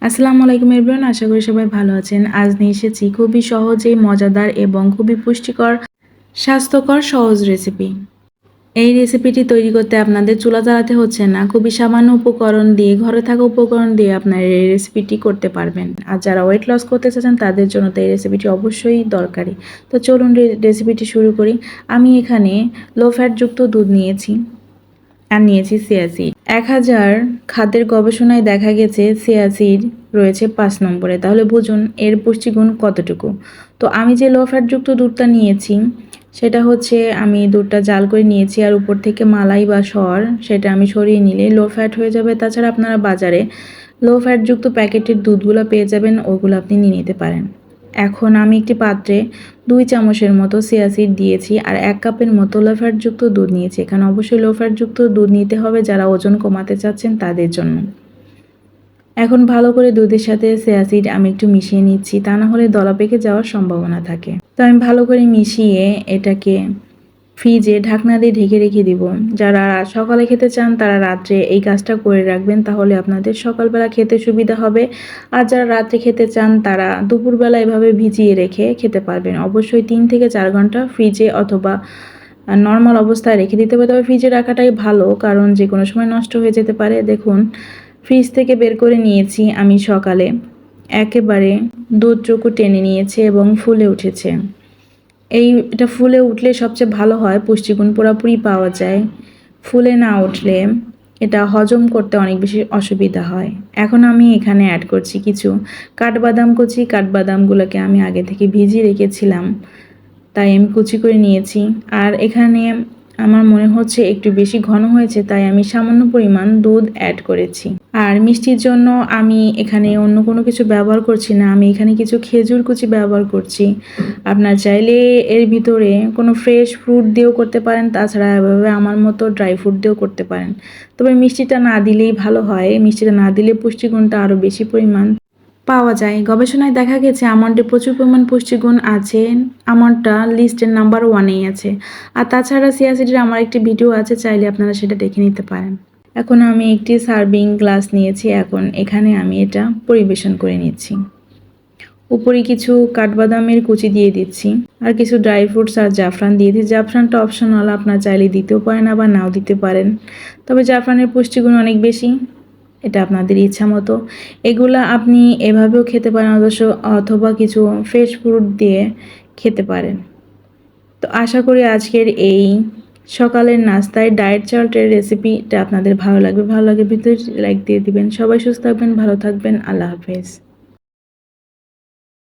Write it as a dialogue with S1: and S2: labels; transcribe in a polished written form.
S1: আসসালামু আলাইকুম এভরিওয়ান, আশা করি সবাই ভালো আছেন। আজ নিয়ে এসেছি খুবই সহজেই মজাদার এবং খুবই পুষ্টিকর স্বাস্থ্যকর সহজ রেসিপি। এই রেসিপিটি তৈরি করতে আপনাদের চুলা জ্বালাতে হচ্ছে না, খুবই সামান্য উপকরণ দিয়ে, ঘরে থাকা উপকরণ দিয়ে আপনারা এই রেসিপিটি করতে পারবেন। আর যারা ওয়েট লস করতে চাচ্ছেন তাদের জন্য তো এই রেসিপিটি অবশ্যই দরকারি। তো চলুন রেসিপিটি শুরু করি। আমি এখানে লো ফ্যাটযুক্ত দুধ নিয়েছি আর নিয়েছি চিয়া সিড। 1000 খাদ্যের গবেষণায় দেখা গেছে চিয়া সিড রয়েছে 5 নম্বরে। তাহলে বুঝুন এর পুষ্টিগুণ কতটুকু। তো আমি যে লো ফ্যাটযুক্ত দুধটা নিয়েছি সেটা হচ্ছে, আমি দুধটা জাল করে নিয়েছি আর উপর থেকে মালাই বা সর সেটা আমি সরিয়ে নিলে লো ফ্যাট হয়ে যাবে। তাছাড়া আপনারা বাজারে লো ফ্যাটযুক্ত প্যাকেটের দুধগুলো পেয়ে যাবেন, ওগুলো আপনি নিয়ে নিতে পারেন। এখন আমি একটি পাত্রে 2 চামচের মতো চিয়া সিড দিয়েছি আর 1 কাপের মতো লো ফ্যাটযুক্ত দুধ নিয়েছি। এখানে অবশ্যই লো ফ্যাটযুক্ত দুধ নিতে হবে যারা ওজন কমাতে চাচ্ছেন তাদের জন্য। এখন ভালো করে দুধের সাথে চিয়া সিড আমি একটু মিশিয়ে নিচ্ছি, তা না হলে দলা পেকে যাওয়ার সম্ভাবনা থাকে। তো আমি ভালো করে মিশিয়ে এটাকে ফ্রিজে ঢাকনা দিয়ে ঢেকে রেখে দিব। যারা সকালে খেতে চান তারা রাত্রে এই কাজটা করে রাখবেন, তাহলে আপনাদের সকালবেলা খেতে সুবিধা হবে। আর যারা রাত্রে খেতে চান তারা দুপুরবেলা এভাবে ভিজিয়ে রেখে খেতে পারবেন। অবশ্যই 3 থেকে 4 ঘন্টা ফ্রিজে অথবা নর্মাল অবস্থায় রেখে দিতে হবে। তবে ফ্রিজে রাখাটাই ভালো, কারণ যে কোনো সময় নষ্ট হয়ে যেতে পারে। দেখুন, ফ্রিজ থেকে বের করে নিয়েছি আমি সকালে, একেবারে দুধটুকু টেনে নিয়েছে এবং ফুলে উঠেছে। এটা ফুলে উঠলে সবচেয়ে ভালো হয়, পুষ্টিগুণ পুরোপুরি পাওয়া যায়। ফুলে না উঠলে এটা হজম করতে অনেক বেশি অসুবিধা হয়। এখন আমি এখানে অ্যাড করছি কিছু কাঠবাদাম কুচি। কাঠবাদামগুলোকে আমি আগে থেকে ভিজিয়ে রেখেছিলাম, তাই আমি কুচি করে নিয়েছি। আর এখানে আমার মনে হচ্ছে একটু বেশি ঘন হয়েছে, তাই আমি সামান্য পরিমাণ দুধ অ্যাড করেছি। আর মিষ্টির জন্য আমি এখানে অন্য কোনো কিছু ব্যবহার করছি না, আমি এখানে কিছু খেজুর কুচি ব্যবহার করছি। আপনার চাইলে এর ভিতরে কোনো ফ্রেশ ফ্রুট দিয়েও করতে পারেন, তাছাড়া এভাবে আমার মতো ড্রাই ফ্রুট দিয়েও করতে পারেন। তবে মিষ্টিটা না দিলেই ভালো হয়, মিষ্টিটা না দিলে পুষ্টিগুণটা আরও বেশি পরিমাণ পাওয়া যায়। গবেষণায় দেখা গেছে আমন্ডে প্রচুর পরিমাণ পুষ্টিগুণ আছে। আমন্ডটা লিস্টের নাম্বার 1-এই আছে। আর তাছাড়া চিয়া সিডের আমার একটি ভিডিও আছে, চাইলে আপনারা সেটা দেখে নিতে পারেন। এখন আমি একটি সার্ভিং গ্লাস নিয়েছি, এখন এখানে আমি এটা পরিবেশন করে নিচ্ছি। উপরে কিছু কাঠবাদামের কুচি দিয়ে দিচ্ছি আর কিছু ড্রাই ফ্রুটস আর জাফরান দিয়ে দিচ্ছি। জাফরানটা অপশনাল, আপনারা চাইলে দিতেও পারেন আবার নাও দিতে পারেন। তবে জাফরানের পুষ্টিগুণ অনেক বেশি, এটা আপনাদের ইচ্ছা মতো। এগুলা আপনি এভাবেও খেতে পারেন অথবা কিছু ফ্রেশ ফ্রুট দিয়ে খেতে পারেন। তো আশা করি আজকের এই সকালের নাস্তায় ডায়েট চার্টের রেসিপিটা আপনাদের ভালো লাগবে। ভালো লাগে ভিতরে লাইক দিয়ে দিবেন। সবাই সুস্থ থাকবেন, ভালো থাকবেন। আল্লাহ হাফেজ।